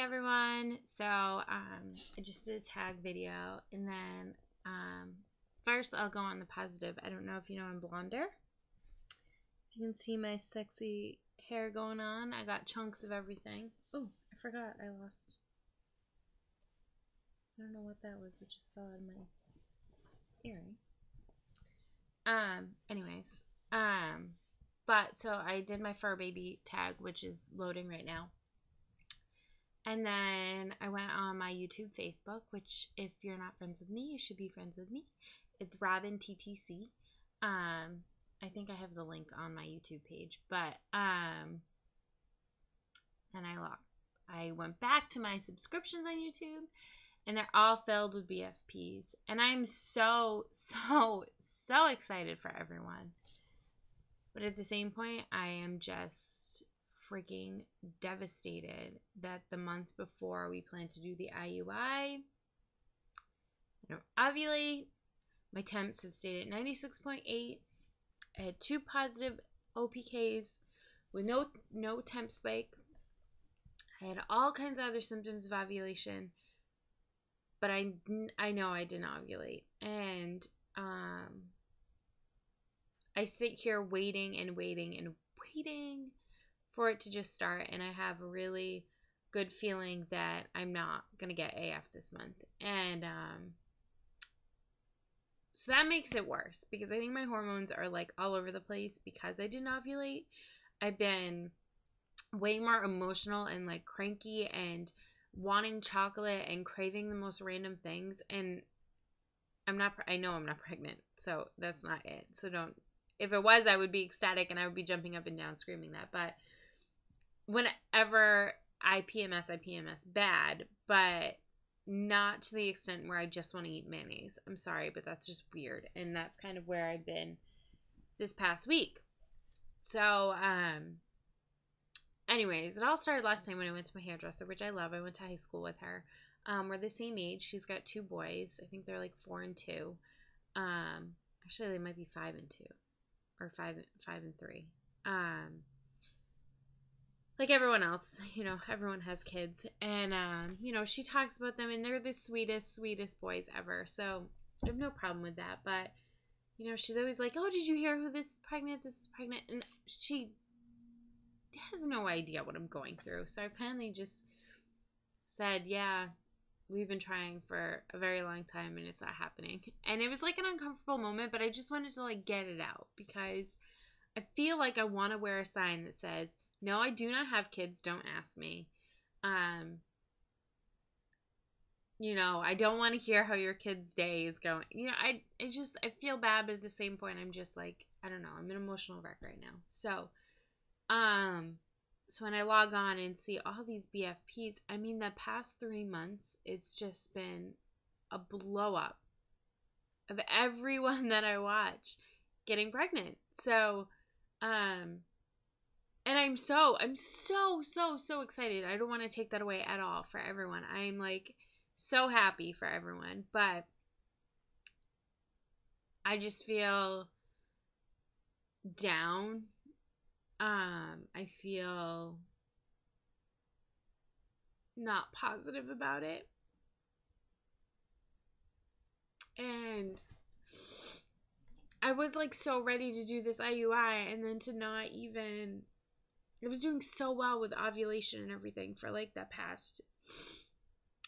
everyone. So I just did a tag video, and then first I'll go on the positive. I don't know if you know I'm blonder. You can see my sexy hair going on. I got chunks of everything. Oh, I forgot I lost. I don't know what that was. It just fell out of my earring. Anyways, but so I did my fur baby tag, which is loading right now. And then I went on my YouTube, Facebook, which if you're not friends with me, you should be friends with me. It's Robin TTC. I think I have the link on my YouTube page, but then I went back to my subscriptions on YouTube, and they're all filled with BFPs, and I'm so excited for everyone. But at the same point, I am just freaking devastated that the month before we plan to do the IUI, I don't ovulate. My temps have stayed at 96.8. I had 2 positive OPKs with no temp spike. I had all kinds of other symptoms of ovulation, but I know I didn't ovulate. And I sit here waiting for it to just start, and I have a really good feeling that I'm not going to get AF this month. And so that makes it worse, because I think my hormones are like all over the place because I didn't ovulate. I've been way more emotional and like cranky and wanting chocolate and craving the most random things, and I know I'm not pregnant, so that's not it. So if it was, I would be ecstatic and I would be jumping up and down screaming that. But whenever I PMS bad, but not to the extent where I just want to eat mayonnaise. I'm sorry, but that's just weird. And that's kind of where I've been this past week. So, anyways, it all started last time when I went to my hairdresser, which I love. I went to high school with her. We're the same age. She's got 2 boys. I think they're like 4 and 2. Actually, they might be 5 and 2. Or 5 and 3. Like everyone else, everyone has kids, and she talks about them, and they're the sweetest boys ever. So I have no problem with that. But she's always like, "Oh, did you hear who this is pregnant? This is pregnant," and she has no idea what I'm going through. So I finally just said, "Yeah, we've been trying for a very long time, and it's not happening." And it was like an uncomfortable moment, but I just wanted to like get it out, because I feel like I want to wear a sign that says, "No, I do not have kids. Don't ask me." I don't want to hear how your kid's day is going. I feel bad, but at the same point, I'm just like, I don't know. I'm an emotional wreck right now. So when I log on and see all these BFPs, I mean, the past 3 months, it's just been a blow up of everyone that I watch getting pregnant. So, and I'm so excited. I don't want to take that away at all for everyone. I'm like so happy for everyone, but I just feel down. I feel not positive about it. And I was like so ready to do this IUI, and then to not even, I was doing so well with ovulation and everything for like the past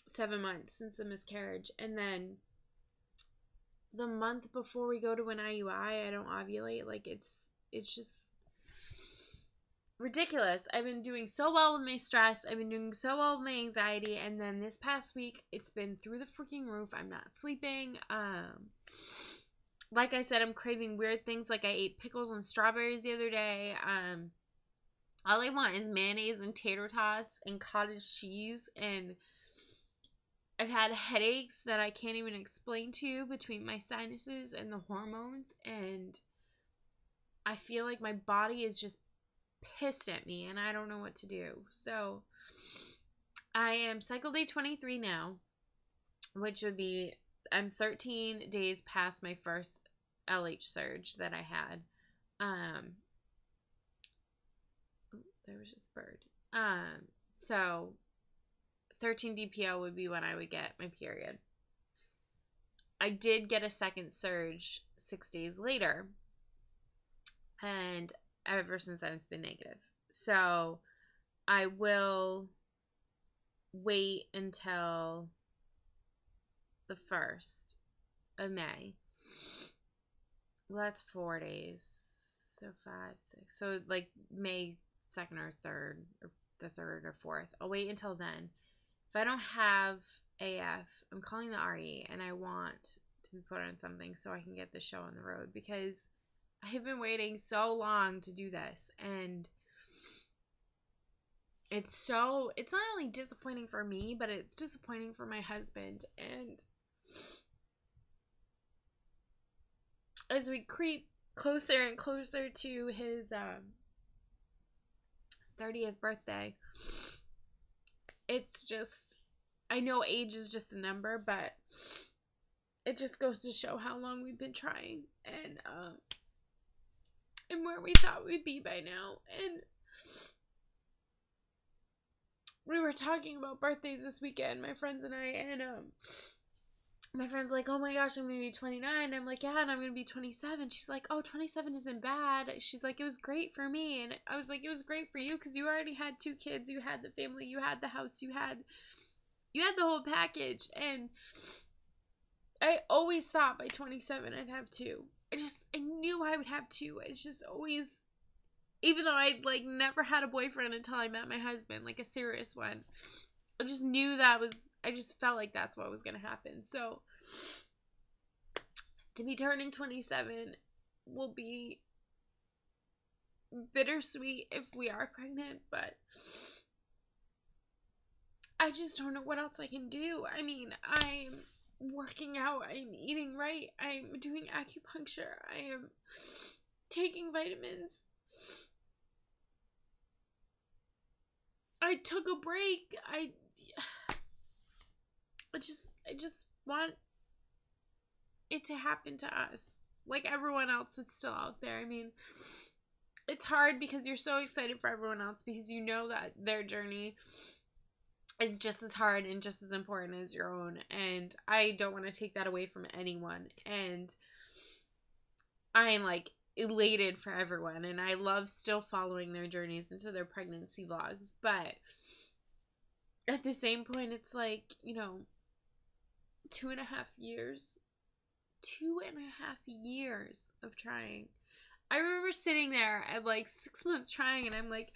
7 months since the miscarriage. And then the month before we go to an IUI, I don't ovulate. Like it's just ridiculous. I've been doing so well with my stress. I've been doing so well with my anxiety. And then this past week, it's been through the freaking roof. I'm not sleeping. Like I said, I'm craving weird things. Like I ate pickles and strawberries the other day. All I want is mayonnaise and tater tots and cottage cheese, and I've had headaches that I can't even explain to you between my sinuses and the hormones, and I feel like my body is just pissed at me, and I don't know what to do. So I am cycle day 23 now, which would be, I'm 13 days past my first LH surge that I had. There was this bird. So 13 DPO would be when I would get my period. I did get a second surge 6 days later, and ever since then it's been negative. So I will wait until the 1st of May. Well, that's 4 days. So 5, 6. So like May 2nd or 3rd, or the 3rd or 4th. I'll wait until then. If I don't have AF, I'm calling the RE, and I want to be put on something so I can get the show on the road, because I have been waiting so long to do this, and it's not only disappointing for me, but it's disappointing for my husband. And as we creep closer and closer to his 30th birthday, it's just, I know age is just a number, but it just goes to show how long we've been trying, and where we thought we'd be by now. And we were talking about birthdays this weekend, my friends and I, and my friend's like, oh my gosh, I'm going to be 29. I'm like, yeah, and I'm going to be 27. She's like, oh, 27 isn't bad. She's like, it was great for me. And I was like, it was great for you because you already had 2 kids. You had the family. You had the house. You had the whole package. And I always thought by 27 I'd have 2. I knew I would have 2. It's just always, even though I like never had a boyfriend until I met my husband, like a serious one, I just knew I just felt like that's what was going to happen. So to be turning 27 will be bittersweet if we are pregnant, but I just don't know what else I can do. I mean, I'm working out, I'm eating right, I'm doing acupuncture, I am taking vitamins. I took a break. I just want it to happen to us, like everyone else that's still out there. I mean, it's hard because you're so excited for everyone else, because you know that their journey is just as hard and just as important as your own, and I don't want to take that away from anyone. And I'm like elated for everyone, and I love still following their journeys into their pregnancy vlogs, but at the same point, it's like, 2.5 years. 2.5 years of trying. I remember sitting there at like 6 months trying, and I'm like,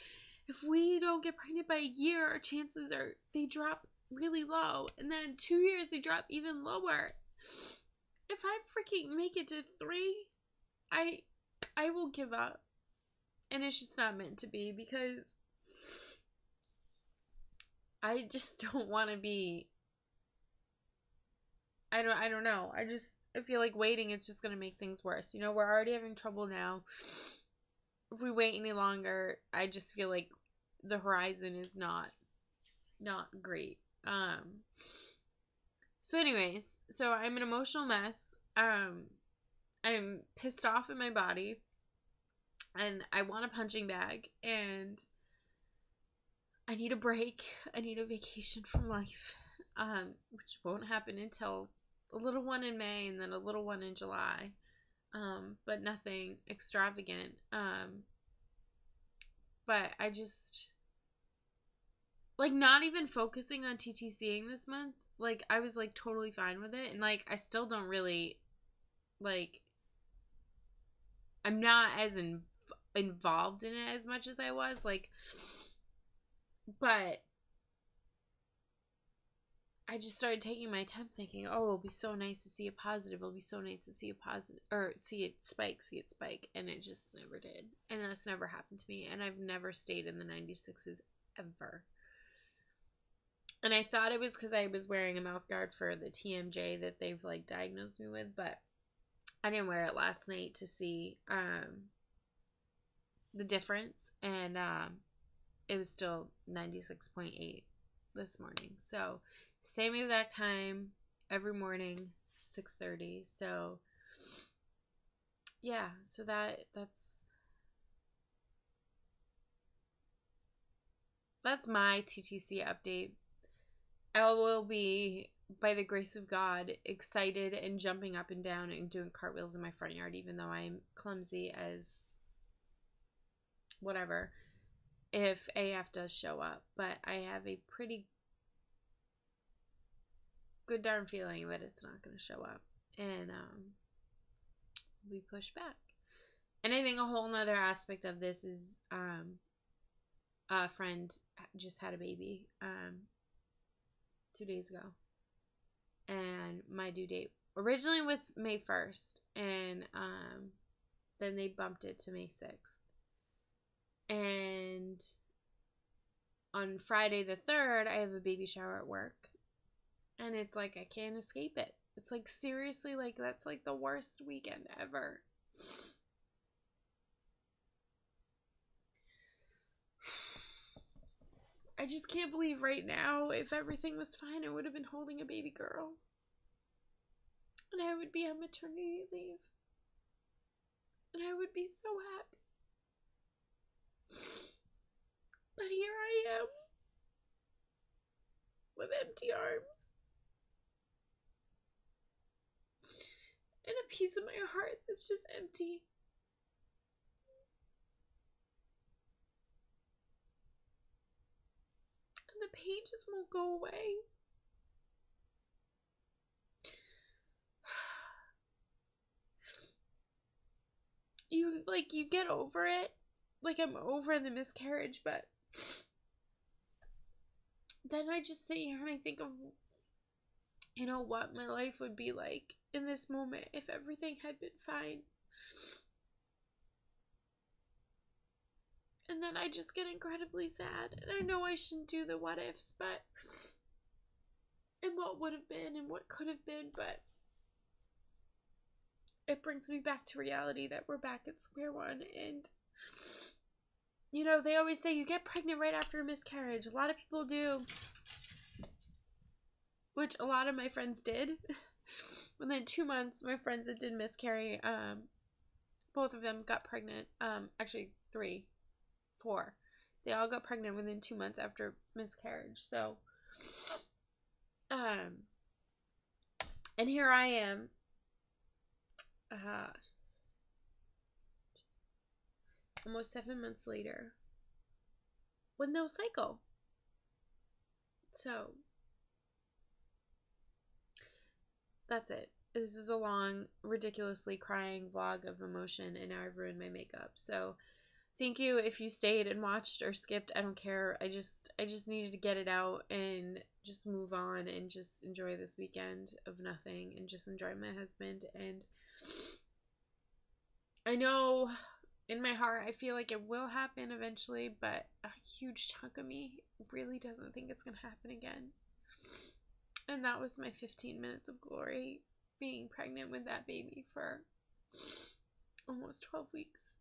if we don't get pregnant by a year, our chances they drop really low. And then 2 years, they drop even lower. If I freaking make it to 3, I will give up. And it's just not meant to be, because I just don't want to be, I don't know. I feel like waiting is just going to make things worse. We're already having trouble now. If we wait any longer, I just feel like the horizon is not great. So anyways, so I'm an emotional mess. I'm pissed off in my body, and I want a punching bag, and I need a break. I need a vacation from life, which won't happen until a little one in May and then a little one in July, but nothing extravagant. But I just, like, not even focusing on TTCing this month, like, I was, like, totally fine with it, and, like, I still don't really, like, I'm not as involved in it as much as I was, like, but I just started taking my time thinking, oh, it'll be so nice to see a positive. It'll be so nice to see a positive, or see it spike. And it just never did. And that's never happened to me. And I've never stayed in the 96s ever. And I thought it was because I was wearing a mouth guard for the TMJ that they've, like, diagnosed me with. But I didn't wear it last night to see the difference. And it was still 96.8 this morning. So same exact time every morning, 6:30. So yeah, so that's my TTC update. I will be, by the grace of God, excited and jumping up and down and doing cartwheels in my front yard, even though I'm clumsy as whatever, if AF does show up. But I have a pretty good darn feeling that it's not going to show up. And we push back. And I think a whole nother aspect of this is a friend just had a baby 2 days ago. And my due date originally was May 1st. And then they bumped it to May 6th. And on Friday the 3rd, I have a baby shower at work. And it's like I can't escape it. It's like seriously, like that's like the worst weekend ever. I just can't believe right now, if everything was fine, I would have been holding a baby girl. And I would be on maternity leave. And I would be so happy. But here I am. With empty arms. And a piece of my heart that's just empty. And the pain just won't go away. You get over it. Like, I'm over the miscarriage, but then I just sit here and I think of, you know, what my life would be like in this moment if everything had been fine. And then I just get incredibly sad. And I know I shouldn't do the what ifs, but, and what would have been and what could have been, but it brings me back to reality that we're back at square one. And, you know, they always say you get pregnant right after a miscarriage. A lot of people do. Which a lot of my friends did. Within 2 months, my friends that did miscarry, both of them got pregnant. Actually, 3, 4. They all got pregnant within 2 months after miscarriage. So, and here I am, almost 7 months later, with no cycle. So, that's it. This is a long, ridiculously crying vlog of emotion, and now I've ruined my makeup. So, thank you if you stayed and watched or skipped. I don't care. I just needed to get it out and just move on and just enjoy this weekend of nothing and just enjoy my husband. And I know in my heart I feel like it will happen eventually, but a huge chunk of me really doesn't think it's going to happen again. And that was my 15 minutes of glory, being pregnant with that baby for almost 12 weeks.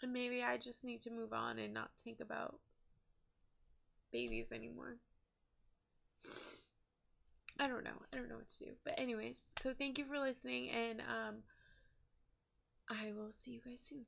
And maybe I just need to move on and not think about babies anymore. I don't know. I don't know what to do. But anyways, so thank you for listening, and I will see you guys soon.